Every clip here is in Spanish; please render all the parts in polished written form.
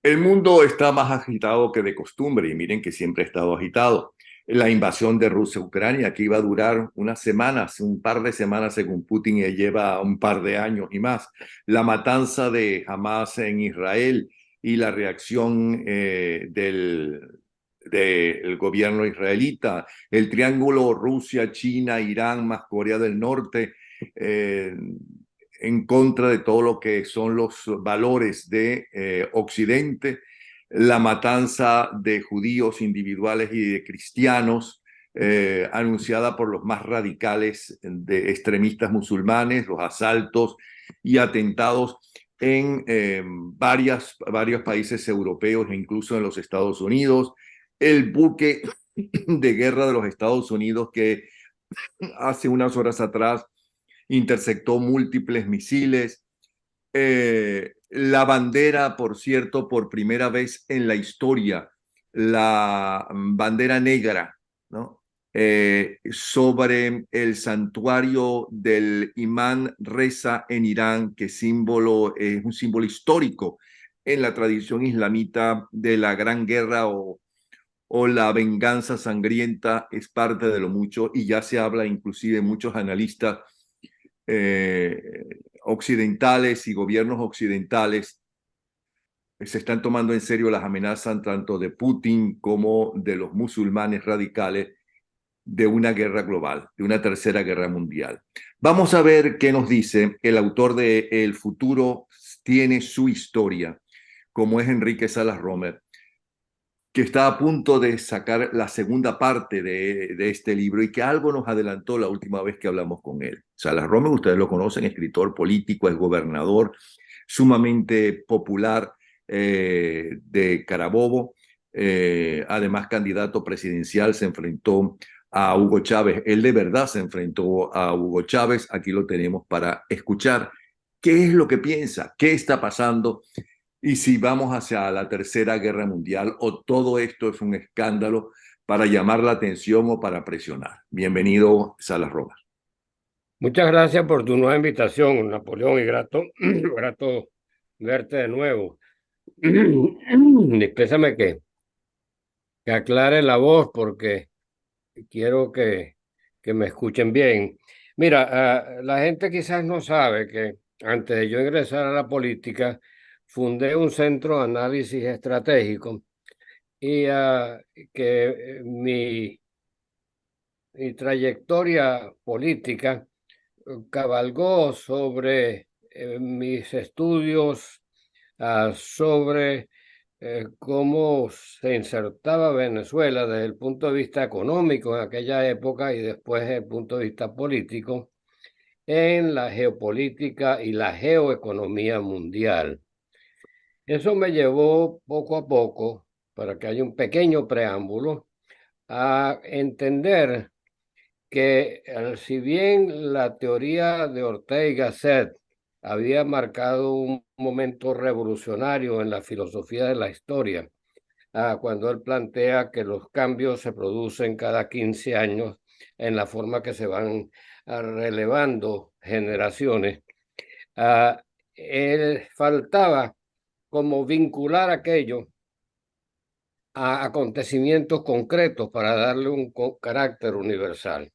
El mundo está más agitado que de costumbre y miren que siempre ha estado agitado. La invasión de Rusia a Ucrania, que iba a durar unas semanas, un par de semanas según Putin, y lleva un par de años y más. La matanza de Hamas en Israel y la reacción del gobierno israelita, el triángulo Rusia, China, Irán más Corea del Norte. eh, en contra de todo lo que son los valores de Occidente, la matanza de judíos individuales y de cristianos, anunciada por los más radicales de extremistas musulmanes, los asaltos y atentados en varios países europeos e incluso en los Estados Unidos, el buque de guerra de los Estados Unidos que hace unas horas atrás interceptó múltiples misiles. La bandera, por cierto, por primera vez en la historia, la bandera negra, ¿no? Sobre el santuario del imán Reza en Irán, que símbolo, es un símbolo histórico en la tradición islamita de la Gran Guerra o la venganza sangrienta, es parte de lo mucho y ya se habla inclusive muchos analistas eh, occidentales y gobiernos occidentales se están tomando en serio las amenazas tanto de Putin como de los musulmanes radicales de una guerra global, de una tercera guerra mundial. Vamos a ver qué nos dice el autor de El futuro tiene su historia, como es Enrique Salas Romer, que está a punto de sacar la segunda parte de este libro y que algo nos adelantó la última vez que hablamos con él. Salas Romer, ustedes lo conocen, escritor político, es gobernador, sumamente popular de Carabobo, además candidato presidencial, se enfrentó a Hugo Chávez, él de verdad se enfrentó a Hugo Chávez, aquí lo tenemos para escuchar qué es lo que piensa, qué está pasando y si vamos hacia la tercera guerra mundial o todo esto es un escándalo para llamar la atención o para presionar. Bienvenido, Salas Rojas. Muchas gracias por tu nueva invitación, Napoleón, y grato, grato verte de nuevo. Dispénsame que aclare la voz porque quiero que me escuchen bien. Mira, la gente quizás no sabe que antes de yo ingresar a la política, fundé un centro de análisis estratégico y que mi trayectoria política cabalgó sobre mis estudios sobre cómo se insertaba Venezuela desde el punto de vista económico en aquella época y después desde el punto de vista político en la geopolítica y la geoeconomía mundial. Eso me llevó poco a poco, para que haya un pequeño preámbulo, a entender que si bien la teoría de Ortega y Gasset había marcado un momento revolucionario en la filosofía de la historia, cuando él plantea que los cambios se producen cada 15 años en la forma que se van relevando generaciones, ah, él faltaba como vincular aquello a acontecimientos concretos para darle un carácter universal.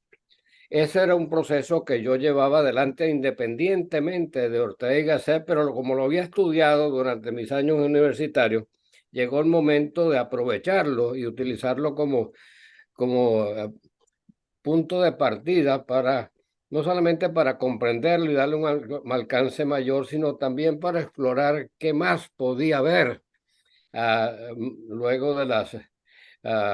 Ese era un proceso que yo llevaba adelante independientemente de Ortega y Gasset, pero como lo había estudiado durante mis años universitarios, llegó el momento de aprovecharlo y utilizarlo como punto de partida para no solamente para comprenderlo y darle un alcance mayor, sino también para explorar qué más podía haber luego de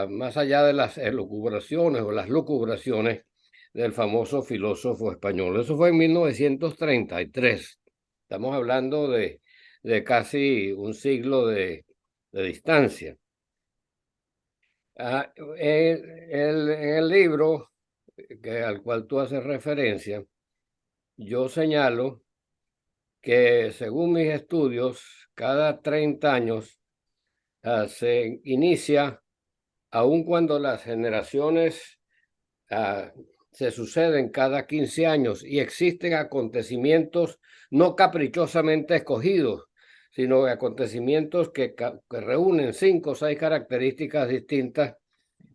más allá de las elucubraciones o las lucubraciones del famoso filósofo español. Eso fue en 1933. Estamos hablando de casi un siglo de distancia. En el libro al cual tú haces referencia, yo señalo que según mis estudios, cada 30 años se inicia, aun cuando las generaciones ah, se suceden cada 15 años y existen acontecimientos no caprichosamente escogidos, sino acontecimientos que reúnen 5 o 6 características distintas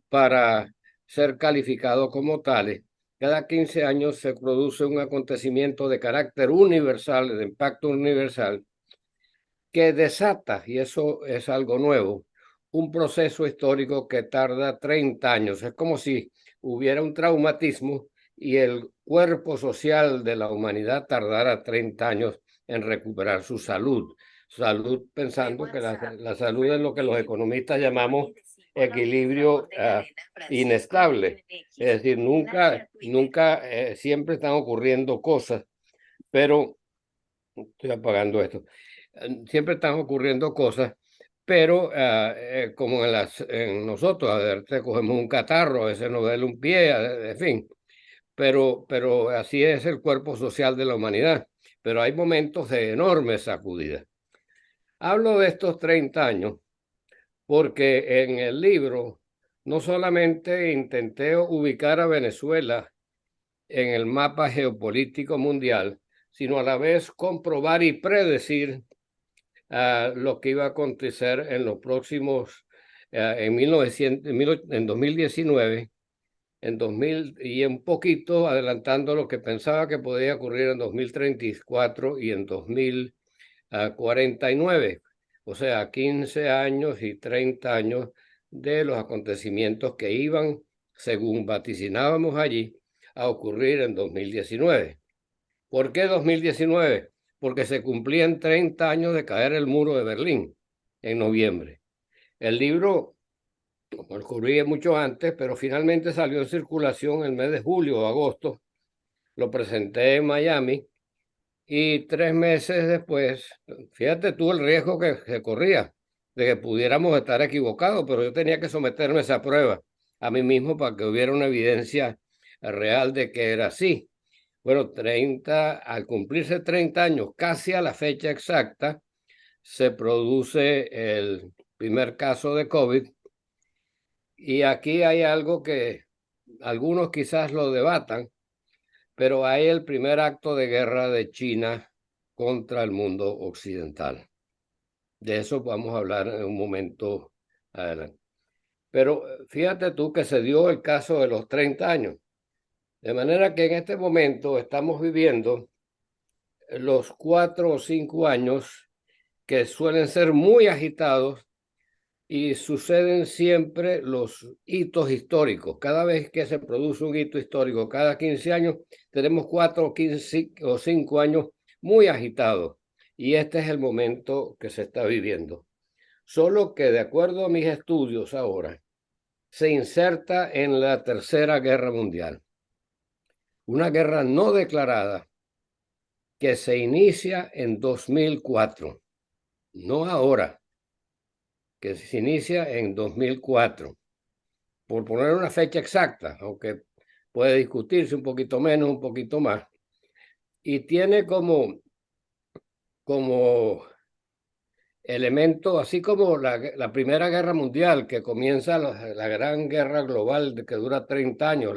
para ser calificados como tales. Cada 15 años se produce un acontecimiento de carácter universal, de impacto universal, que desata, y eso es algo nuevo, un proceso histórico que tarda 30 años. Es como si hubiera un traumatismo y el cuerpo social de la humanidad tardara 30 años en recuperar su salud. Salud pensando que la salud es lo que los economistas llamamos equilibrio inestable. Es decir, nunca, siempre están ocurriendo cosas, pero estoy apagando esto. Siempre están ocurriendo cosas, pero como en nosotros, a ver, te cogemos un catarro, a veces nos duele un pie, en fin, pero así es el cuerpo social de la humanidad. Pero hay momentos de enorme sacudida. Hablo de estos 30 años porque en el libro no solamente intenté ubicar a Venezuela en el mapa geopolítico mundial, sino a la vez comprobar y predecir lo que iba a acontecer en los próximos, en 2019, en 2000 y un poquito adelantando lo que pensaba que podía ocurrir en 2034 y en 2049. O sea, 15 años y 30 años de los acontecimientos que iban, según vaticinábamos allí, a ocurrir en 2019. ¿Por qué 2019? Porque se cumplían 30 años de caer el muro de Berlín en noviembre. El libro lo ocurría mucho antes, pero finalmente salió en circulación el mes de julio o agosto. Lo presenté en Miami y 3 meses después, fíjate tú el riesgo que se corría de que pudiéramos estar equivocados, pero yo tenía que someterme a esa prueba a mí mismo para que hubiera una evidencia real de que era así. Bueno, al cumplirse 30 años, casi a la fecha exacta, se produce el primer caso de COVID. Y aquí hay algo que algunos quizás lo debatan, pero hay el primer acto de guerra de China contra el mundo occidental. De eso vamos a hablar en un momento adelante. Pero fíjate tú que se dio el caso de los 30 años. De manera que en este momento estamos viviendo los 4 o 5 años que suelen ser muy agitados y suceden siempre los hitos históricos. Cada vez que se produce un hito histórico, cada 15 años, tenemos 4 o 5 años muy agitados. Y este es el momento que se está viviendo. Solo que de acuerdo a mis estudios ahora, se inserta en la Tercera Guerra Mundial. Una guerra no declarada que se inicia en 2004, no ahora, que se inicia en 2004, por poner una fecha exacta, aunque puede discutirse un poquito menos, un poquito más, y tiene como elemento, así como la Primera Guerra Mundial, que comienza la Gran Guerra Global, que dura 30 años,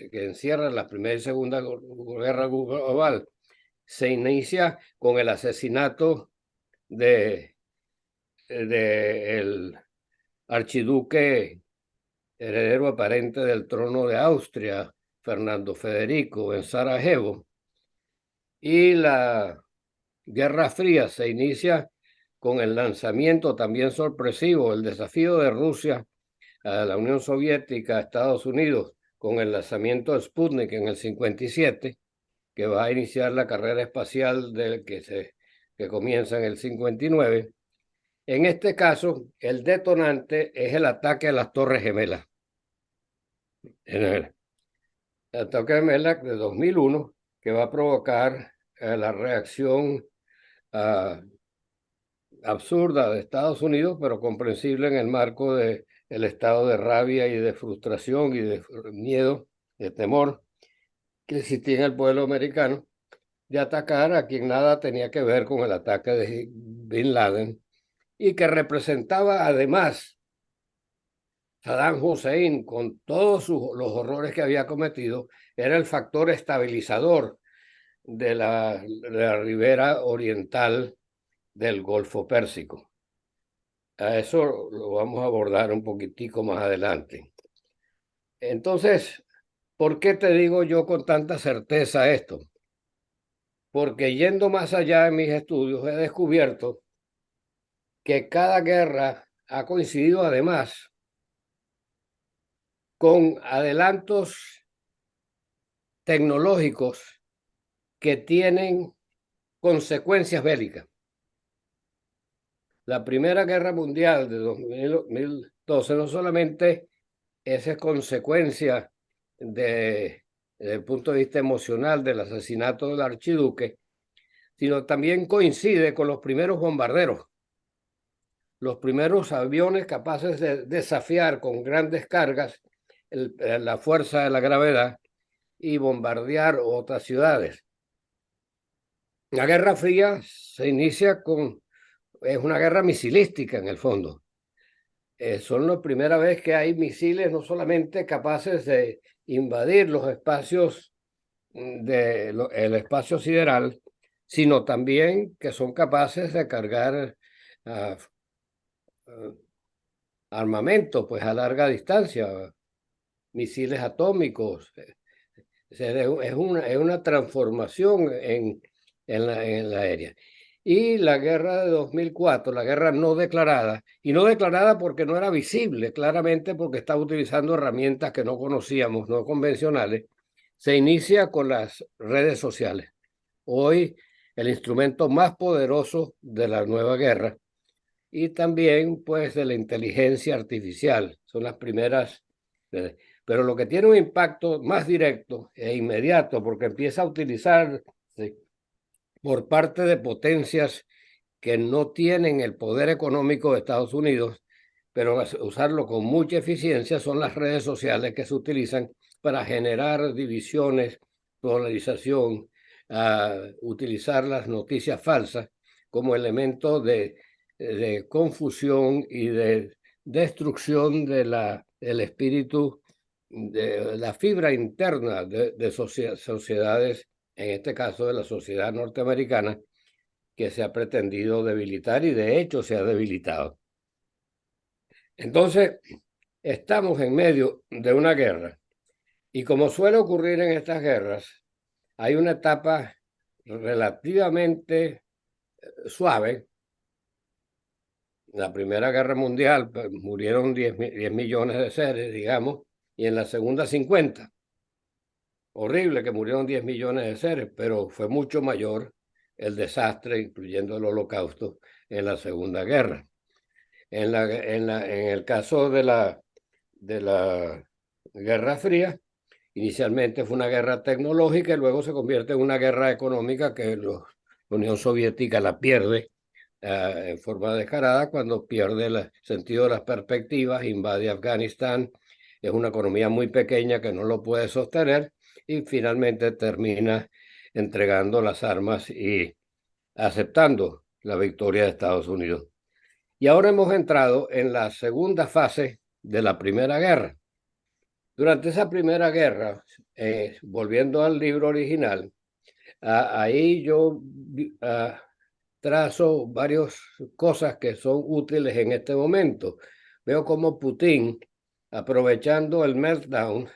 que encierra la Primera y Segunda Guerra Global, se inicia con el asesinato de el archiduque heredero aparente del trono de Austria, Fernando Federico, en Sarajevo. Y la Guerra Fría se inicia con el lanzamiento también sorpresivo, el desafío de Rusia a la Unión Soviética, a Estados Unidos, con el lanzamiento de Sputnik en el 57, que va a iniciar la carrera espacial que comienza en el 59. En este caso, el detonante es el ataque a las Torres Gemelas. En el ataque gemelas de 2001, que va a provocar la reacción absurda de Estados Unidos, pero comprensible en el marco del estado de rabia y de frustración y de miedo, de temor que existía en el pueblo americano, de atacar a quien nada tenía que ver con el ataque de Bin Laden y que representaba además Saddam Hussein, con todos los horrores que había cometido, era el factor estabilizador de la ribera oriental del Golfo Pérsico. A eso lo vamos a abordar un poquitico más adelante. Entonces, ¿por qué te digo yo con tanta certeza esto? Porque yendo más allá en mis estudios he descubierto que cada guerra ha coincidido además con adelantos tecnológicos que tienen consecuencias bélicas. La Primera Guerra Mundial de 2012 no solamente es consecuencia desde el punto de vista emocional del asesinato del archiduque, sino también coincide con los primeros bombarderos, los primeros aviones capaces de desafiar con grandes cargas la fuerza de la gravedad y bombardear otras ciudades. La Guerra Fría se inicia es una guerra misilística en el fondo. Son la primera vez que hay misiles no solamente capaces de invadir los espacios el espacio sideral, sino también que son capaces de cargar uh, uh, armamento pues a larga distancia, misiles atómicos. Es una transformación en la aérea. Y la guerra de 2004, la guerra no declarada, y no declarada porque no era visible, claramente porque estaba utilizando herramientas que no conocíamos, no convencionales, se inicia con las redes sociales. Hoy el instrumento más poderoso de la nueva guerra y también pues de la inteligencia artificial. Son las primeras, pero lo que tiene un impacto más directo e inmediato porque empieza a utilizar por parte de potencias que no tienen el poder económico de Estados Unidos, pero usarlo con mucha eficiencia son las redes sociales que se utilizan para generar divisiones, polarización, utilizar las noticias falsas como elemento de confusión y de destrucción del espíritu, de la fibra interna de sociedades, en este caso de la sociedad norteamericana, que se ha pretendido debilitar y de hecho se ha debilitado. Entonces, estamos en medio de una guerra y como suele ocurrir en estas guerras, hay una etapa relativamente suave. La Primera Guerra Mundial murieron 10 millones de seres, digamos, y en la Segunda 50. Horrible que murieron 10 millones de seres, pero fue mucho mayor el desastre, incluyendo el Holocausto, en la Segunda Guerra. En el caso de la Guerra Fría, inicialmente fue una guerra tecnológica y luego se convierte en una guerra económica que la Unión Soviética la pierde en forma descarada cuando pierde el sentido de las perspectivas, invade Afganistán, es una economía muy pequeña que no lo puede sostener y finalmente termina entregando las armas y aceptando la victoria de Estados Unidos. Y ahora hemos entrado en la segunda fase de la Primera Guerra. Durante esa Primera Guerra, volviendo al libro original, ahí yo trazo varias cosas que son útiles en este momento. Veo cómo Putin, aprovechando el meltdown,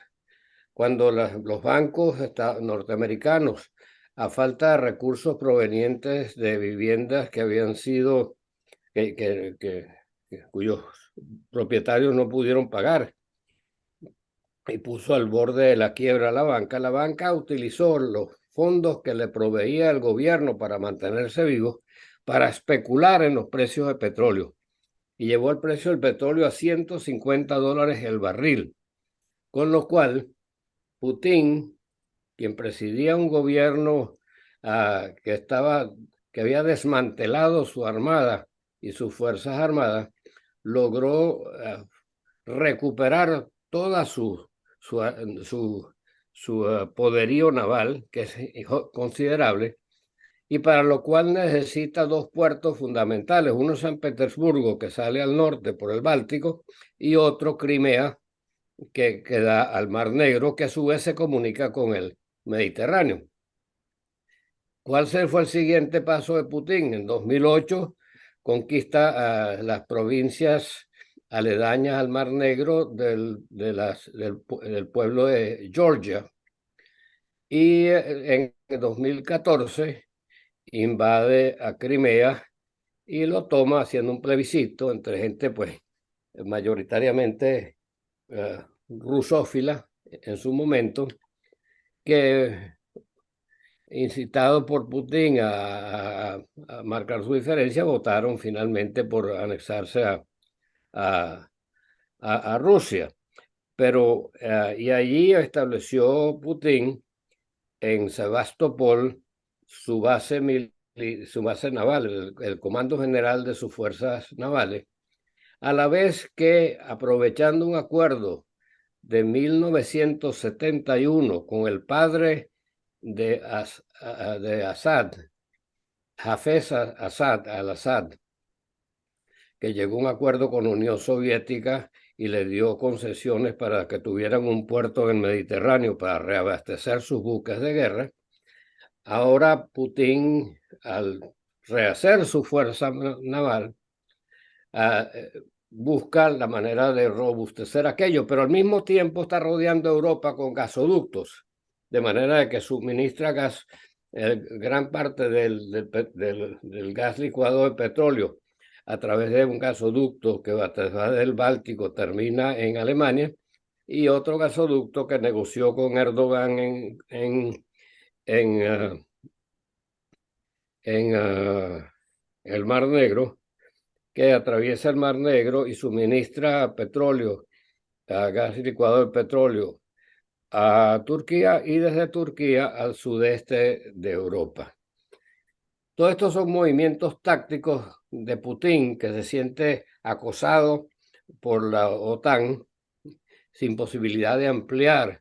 cuando los bancos norteamericanos, a falta de recursos provenientes de viviendas que habían sido, cuyos propietarios no pudieron pagar, y puso al borde de la quiebra a la banca utilizó los fondos que le proveía el gobierno para mantenerse vivo para especular en los precios de petróleo y llevó el precio del petróleo a $150 el barril, con lo cual Putin, quien presidía un gobierno que había desmantelado su armada y sus fuerzas armadas, logró recuperar toda su poderío naval, que es considerable, y para lo cual necesita dos puertos fundamentales, uno San Petersburgo, que sale al norte por el Báltico, y otro Crimea, que da al Mar Negro, que a su vez se comunica con el Mediterráneo. ¿Cuál fue el siguiente paso de Putin? En 2008 conquista las provincias aledañas al Mar Negro del pueblo de Georgia. Y en 2014 invade a Crimea y lo toma haciendo un plebiscito entre gente, pues, mayoritariamente rusófila en su momento, que incitado por Putin a marcar su diferencia, votaron finalmente por anexarse a, a Rusia. Pero, y allí estableció Putin en Sebastopol su base naval, el Comando General de sus Fuerzas Navales, a la vez que, aprovechando un acuerdo de 1971 con el padre de Assad, Hafez al-Assad, que llegó a un acuerdo con la Unión Soviética y le dio concesiones para que tuvieran un puerto en el Mediterráneo para reabastecer sus buques de guerra. Ahora Putin, al rehacer su fuerza naval, busca la manera de robustecer aquello, pero al mismo tiempo está rodeando a Europa con gasoductos, de manera de que suministra gas, gran parte del gas licuado de petróleo a través de un gasoducto que va desde el Báltico, termina en Alemania, y otro gasoducto que negoció con Erdogan en el Mar Negro, que atraviesa el Mar Negro y suministra petróleo, gas licuado de petróleo a Turquía y desde Turquía al sudeste de Europa. Todos estos son movimientos tácticos de Putin, que se siente acosado por la OTAN sin posibilidad de ampliar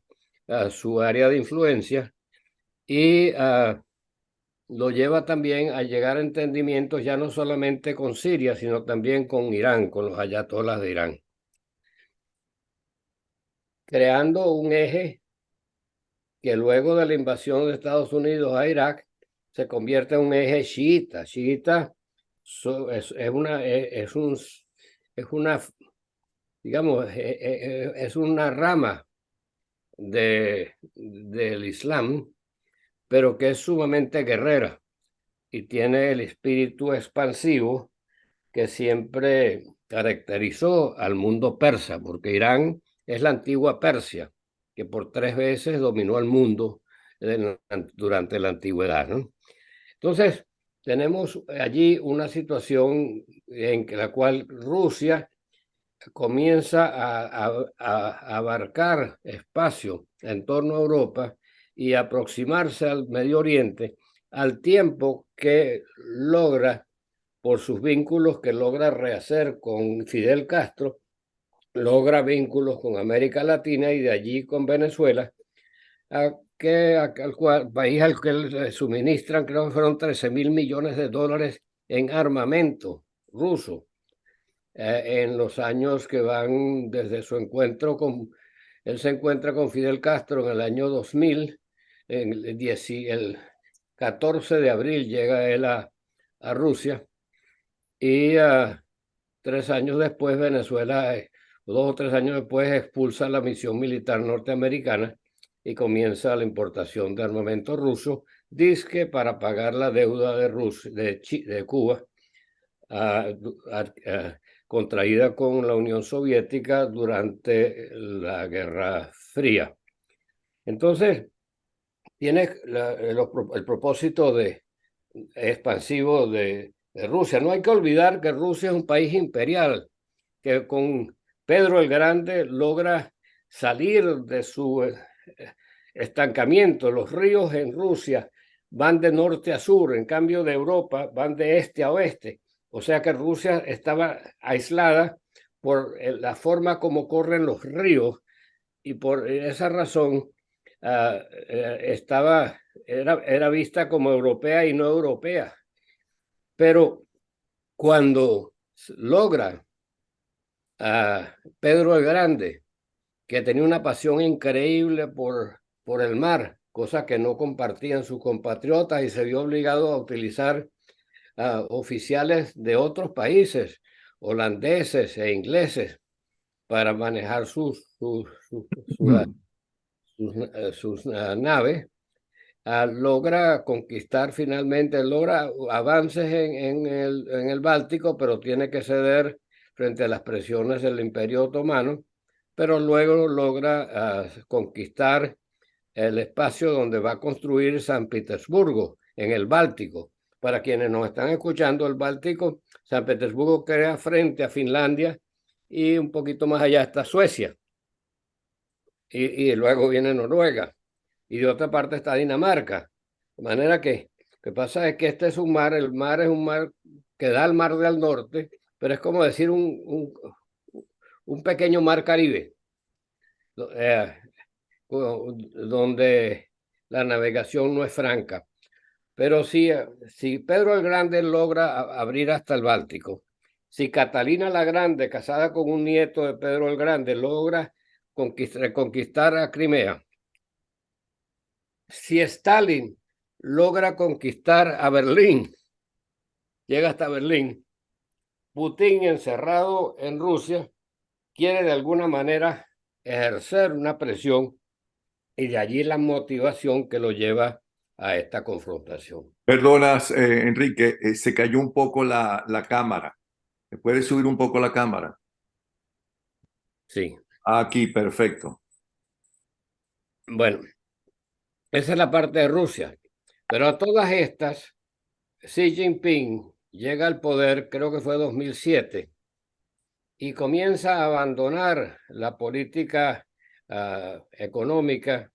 su área de influencia, y lo lleva también a llegar a entendimientos ya no solamente con Siria, sino también con Irán, con los ayatolás de Irán, creando un eje que luego de la invasión de Estados Unidos a Irak se convierte en un eje chiita. Chiita es una, digamos, es una rama del Islam, pero que es sumamente guerrera y tiene el espíritu expansivo que siempre caracterizó al mundo persa, porque Irán es la antigua Persia, que por 3 veces dominó el mundo durante la antigüedad, ¿no? Entonces, tenemos allí una situación en la cual Rusia comienza a abarcar espacio en torno a Europa y aproximarse al Medio Oriente, al tiempo que logra, por sus vínculos que logra rehacer con Fidel Castro, logra vínculos con América Latina y de allí con Venezuela, al país al que le suministran, creo que fueron 13.000 millones de dólares en armamento ruso, en los años que van desde su encuentro con... Él se encuentra con Fidel Castro en el año 2000, el 14 de abril llega él a Rusia, y 3 años después Venezuela, 2 o 3 años después, expulsa la misión militar norteamericana y comienza la importación de armamento ruso, dizque para pagar la deuda de Cuba, contraída con la Unión Soviética durante la Guerra Fría. Entonces, tiene el propósito expansivo de Rusia. No hay que olvidar que Rusia es un país imperial, que con Pedro el Grande logra salir de su estancamiento. Los ríos en Rusia van de norte a sur, en cambio de Europa van de este a oeste. O sea que Rusia estaba aislada por la forma como corren los ríos, y por esa razón era vista como europea y no europea. Pero cuando logra a Pedro el Grande, que tenía una pasión increíble por el mar, cosa que no compartían sus compatriotas, y se vio obligado a utilizar oficiales de otros países, holandeses e ingleses, para manejar sus naves. Logra conquistar finalmente, logra avances en el Báltico, pero tiene que ceder frente a las presiones del Imperio Otomano, pero luego logra conquistar el espacio donde va a construir San Petersburgo, en el Báltico. Para quienes nos están escuchando, el Báltico, San Petersburgo queda frente a Finlandia y un poquito más allá está Suecia. Y luego viene Noruega. Y de otra parte está Dinamarca. De manera que lo que pasa es que este es un mar, el mar es un mar que da al mar del norte, pero es como decir un pequeño mar Caribe, eh, donde la navegación no es franca. Pero si Pedro el Grande logra abrir hasta el Báltico, si Catalina la Grande, casada con un nieto de Pedro el Grande, logra reconquistar a Crimea, si Stalin logra conquistar a Berlín, llega hasta Berlín, Putin, encerrado en Rusia, quiere de alguna manera ejercer una presión, y de allí la motivación que lo lleva a esta confrontación. Perdonas, Enrique, se cayó un poco la cámara. ¿Me puedes subir un poco la cámara? Sí, Aquí, perfecto. bueno, esa es la parte de Rusia. Pero a todas estas, Xi Jinping llega al poder, creo que fue 2007, y comienza a abandonar la política económica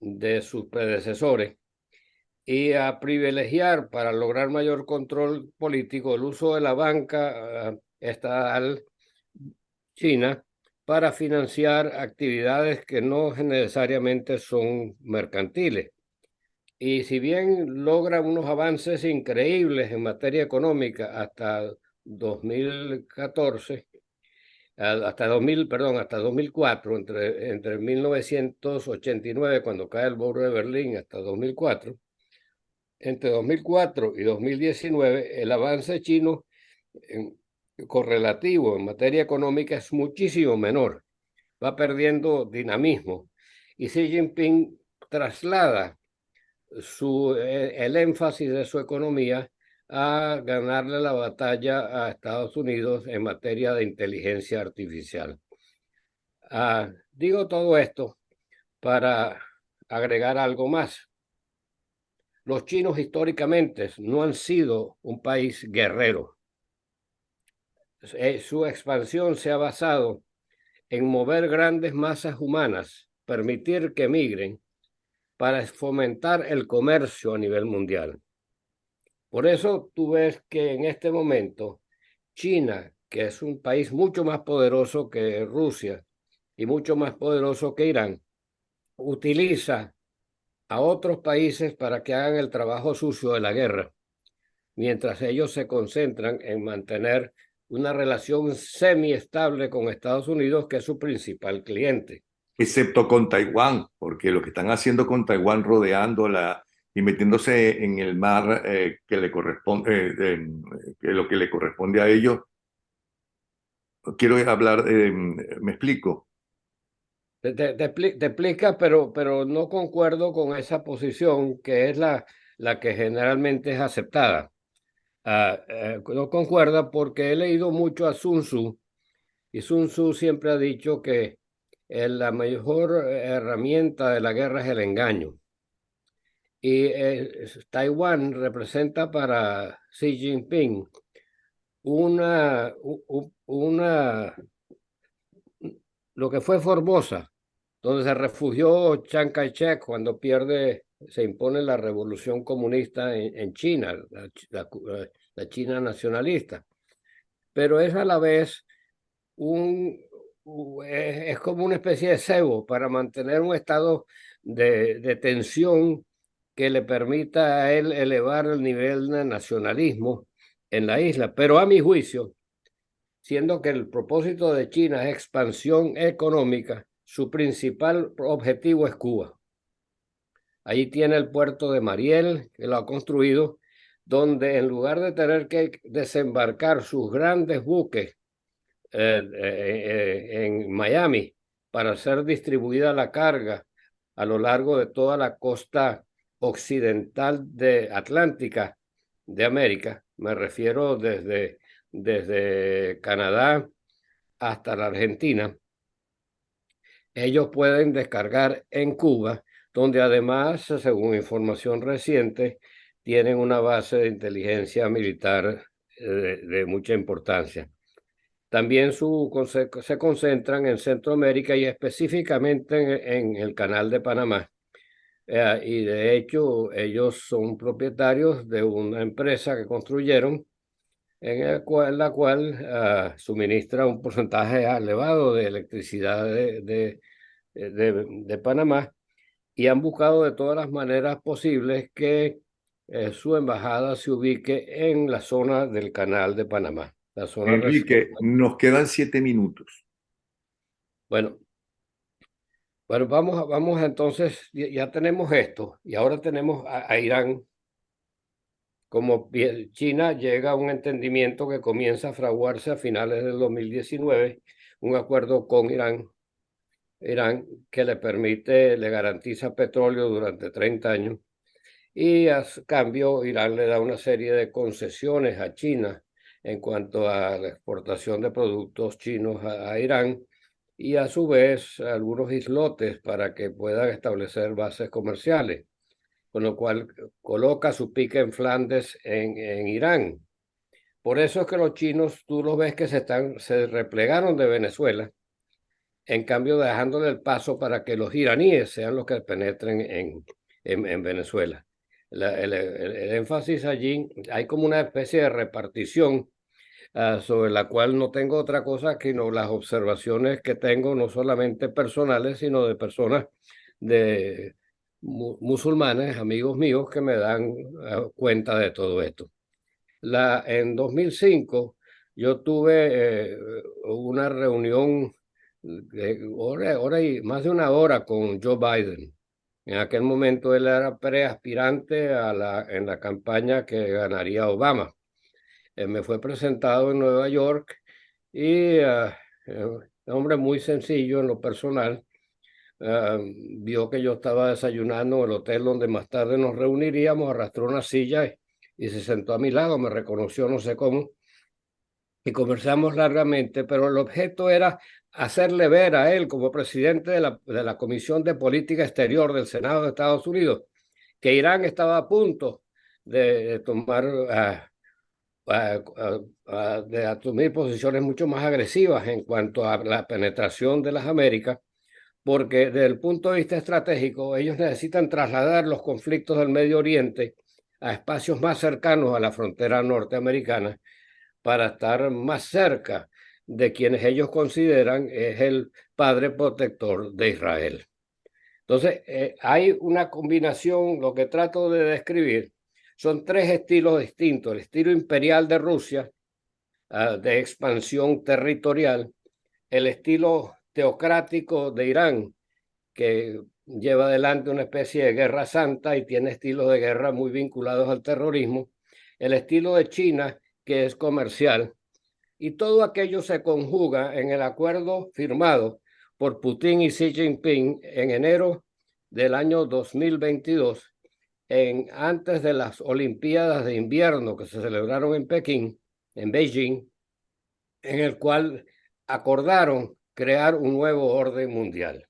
de sus predecesores y a privilegiar, para lograr mayor control político, el uso de la banca estatal china para financiar actividades que no necesariamente son mercantiles. Y si bien logra unos avances increíbles en materia económica hasta 2014, hasta 2000, perdón, hasta 2004, entre 1989, cuando cae el muro de Berlín, hasta 2004, entre 2004 y 2019, el avance chino en, correlativo en materia económica es muchísimo menor, va perdiendo dinamismo. Y Xi Jinping traslada el énfasis de su economía a ganarle la batalla a Estados Unidos en materia de inteligencia artificial. Digo todo esto para agregar algo más. Los chinos históricamente no han sido un país guerrero. Su expansión se ha basado en mover grandes masas humanas, permitir que migren para fomentar el comercio a nivel mundial. Por eso tú ves que en este momento China, que es un país mucho más poderoso que Rusia y mucho más poderoso que Irán, utiliza a otros países para que hagan el trabajo sucio de la guerra, mientras ellos se concentran en mantener una relación semiestable con Estados Unidos, que es su principal cliente. Excepto con Taiwán, porque lo que están haciendo con Taiwán rodeándola y metiéndose en el mar que le corresponde, que lo que le corresponde a ellos, quiero hablar, me explico. Te explica, pero no concuerdo con esa posición, que es la que generalmente es aceptada. No concuerda porque he leído mucho a Sun Tzu, y Sun Tzu siempre ha dicho que la mejor herramienta de la guerra es el engaño. Y Taiwán representa para Xi Jinping una, lo que fue Formosa, donde se refugió Chiang Kai-shek cuando se impone la revolución comunista en China, la China nacionalista. Pero es a la vez es como una especie de cebo para mantener un estado de tensión que le permita a él elevar el nivel de nacionalismo en la isla. Pero a mi juicio, siendo que el propósito de China es expansión económica, su principal objetivo es Cuba. Allí tiene el puerto de Mariel, que lo ha construido, donde en lugar de tener que desembarcar sus grandes buques en Miami para ser distribuida la carga a lo largo de toda la costa occidental de Atlántica de América, me refiero desde Canadá hasta la Argentina, ellos pueden descargar en Cuba, donde además, según información reciente, tienen una base de inteligencia militar de mucha importancia. También se concentran en Centroamérica y específicamente en el Canal de Panamá. Y de hecho, ellos son propietarios de una empresa que construyeron la cual suministra un porcentaje elevado de electricidad de Panamá, y han buscado de todas las maneras posibles que su embajada se ubique en la zona del Canal de Panamá, la zona Enrique, residencial. nos quedan 7 minutos. Bueno, bueno, vamos entonces, ya tenemos esto, y ahora tenemos a Irán. Como China llega a un entendimiento que comienza a fraguarse a finales del 2019, un acuerdo con Irán que le permite, le garantiza petróleo durante 30 años, y a cambio Irán le da una serie de concesiones a China en cuanto a la exportación de productos chinos a Irán, y a su vez algunos islotes para que puedan establecer bases comerciales, con lo cual coloca su pique en Flandes en Irán. Por eso es que los chinos, tú los ves que se replegaron de Venezuela, en cambio dejándole el paso para que los iraníes sean los que penetren en Venezuela. El énfasis allí, hay como una especie de repartición sobre la cual no tengo otra cosa que no las observaciones que tengo, no solamente personales, sino de personas de musulmanes, amigos míos, que me dan cuenta de todo esto. En 2005 yo tuve una reunión de más de una hora con Joe Biden. En aquel momento él era preaspirante en la campaña que ganaría Obama. Me fue presentado en Nueva York y un hombre muy sencillo en lo personal. Vio que yo estaba desayunando en el hotel donde más tarde nos reuniríamos, arrastró una silla y se sentó a mi lado, me reconoció no sé cómo, y conversamos largamente, pero el objeto era hacerle ver a él como presidente de la Comisión de Política Exterior del Senado de Estados Unidos que Irán estaba a punto de tomar de asumir posiciones mucho más agresivas en cuanto a la penetración de las Américas, porque desde el punto de vista estratégico ellos necesitan trasladar los conflictos del Medio Oriente a espacios más cercanos a la frontera norteamericana para estar más cerca de quienes ellos consideran es el padre protector de Israel. Entonces, hay una combinación, lo que trato de describir, son tres estilos distintos: el estilo imperial de Rusia, de expansión territorial; el estilo teocrático de Irán, que lleva adelante una especie de guerra santa y tiene estilos de guerra muy vinculados al terrorismo; el estilo de China, que es comercial, y todo aquello se conjuga en el acuerdo firmado por Putin y Xi Jinping en enero del año 2022, antes de las Olimpiadas de Invierno que se celebraron en Pekín, en Beijing, en el cual acordaron crear un nuevo orden mundial.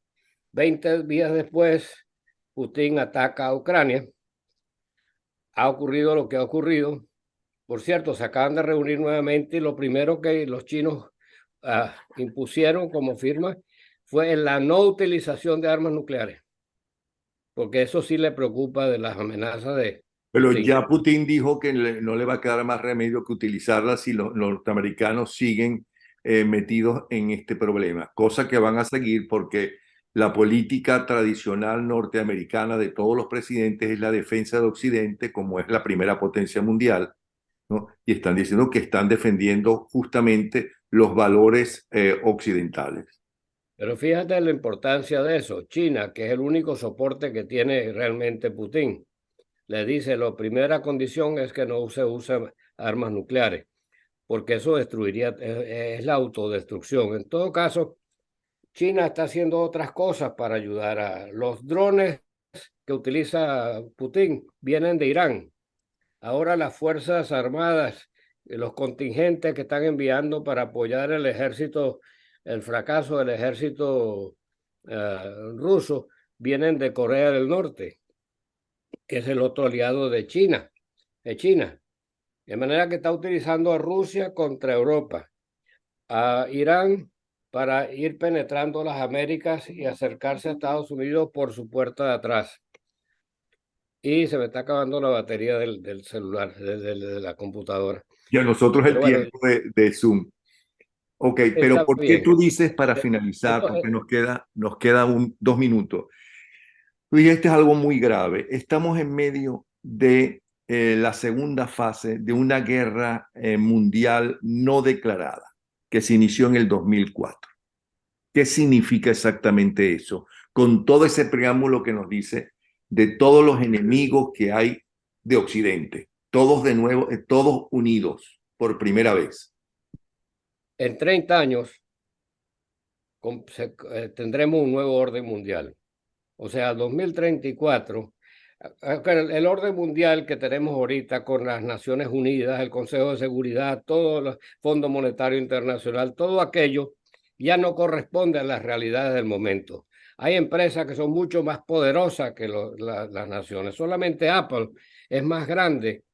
20 días después, Putin ataca a Ucrania. Ha ocurrido lo que ha ocurrido. Por cierto, se acaban de reunir nuevamente y lo primero que los chinos impusieron como firma fue la no utilización de armas nucleares, porque eso sí le preocupa de las amenazas de Pero Putin. ya Putin dijo que no le va a quedar más remedio que utilizarla si los norteamericanos siguen metidos en este problema, cosa que van a seguir porque la política tradicional norteamericana de todos los presidentes es la defensa de Occidente, como es la primera potencia mundial, ¿no? Y están diciendo que están defendiendo justamente los valores occidentales. Pero fíjate la importancia de eso. China, que es el único soporte que tiene realmente Putin, le dice, la primera condición es que no se usen armas nucleares, porque eso destruiría, es la autodestrucción. En todo caso, China está haciendo otras cosas para ayudar a los drones que utiliza Putin, vienen de Irán. Ahora las Fuerzas Armadas, los contingentes que están enviando para apoyar el ejército, el fracaso del ejército ruso, vienen de Corea del Norte, que es el otro aliado de China. De manera que está utilizando a Rusia contra Europa, a Irán para ir penetrando las Américas y acercarse a Estados Unidos por su puerta de atrás. Y se me está acabando la batería del celular, de la computadora. Y a nosotros el Pero bueno, tiempo de Zoom. Ok, pero está ¿por qué bien. tú dices para finalizar? Esto, Porque nos queda 2 minutos. Luis, este es algo muy grave. Estamos en medio de la segunda fase de una guerra mundial no declarada que se inició en el 2004. ¿Qué significa exactamente eso? Con todo ese preámbulo que nos dice de todos los enemigos que hay de Occidente, todos de nuevo, todos unidos por primera vez. en 30 años tendremos un nuevo orden mundial. O sea, 2034, el orden mundial que tenemos ahorita con las Naciones Unidas, el Consejo de Seguridad, todo el Fondo Monetario Internacional, todo aquello ya no corresponde a las realidades del momento. Hay empresas que son mucho más poderosas que las naciones. Solamente Apple es más grande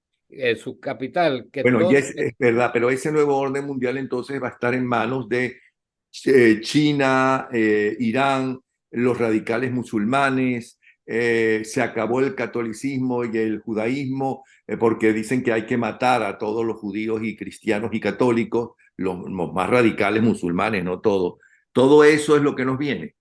su capital que Bueno, y todo. es verdad, pero ese nuevo orden mundial entonces va a estar en manos de China, Irán, los radicales musulmanes. Se acabó el catolicismo y el judaísmo porque dicen que hay que matar a todos los judíos y cristianos y católicos, los más radicales musulmanes, no todos. Todo eso es lo que nos viene.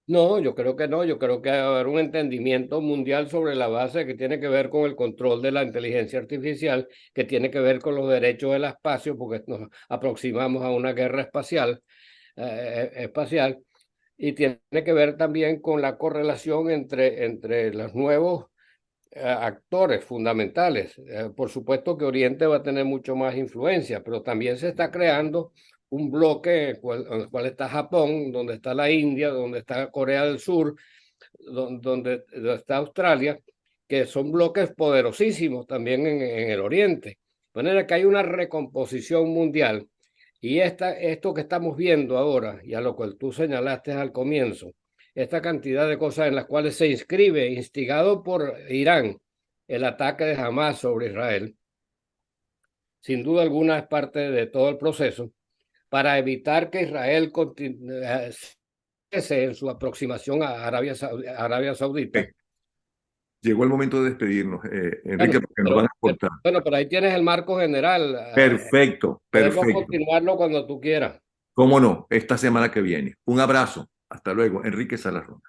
No, yo creo que no, yo creo que va a haber un entendimiento mundial sobre la base que tiene que ver con el control de la inteligencia artificial, que tiene que ver con los derechos del espacio, porque nos aproximamos a una guerra espacial, y tiene que ver también con la correlación entre los nuevos actores fundamentales. Por supuesto que Oriente va a tener mucho más influencia, pero también se está creando un bloque en el cual está Japón, donde está la India, donde está Corea del Sur, donde está Australia, que son bloques poderosísimos también en el Oriente. De manera que hay una recomposición mundial. Y esto que estamos viendo ahora, y a lo cual tú señalaste al comienzo, esta cantidad de cosas en las cuales se inscribe, instigado por Irán, el ataque de Hamas sobre Israel, sin duda alguna es parte de todo el proceso para evitar que Israel continúe en su aproximación a Arabia Saudita. Llegó el momento de despedirnos, Bueno, Enrique, porque nos van a cortar. pero ahí tienes el marco general. Perfecto, Podemos perfecto. continuarlo cuando tú quieras. ¿Cómo no? Esta semana que viene. Un abrazo. Hasta luego, Enrique Salarón.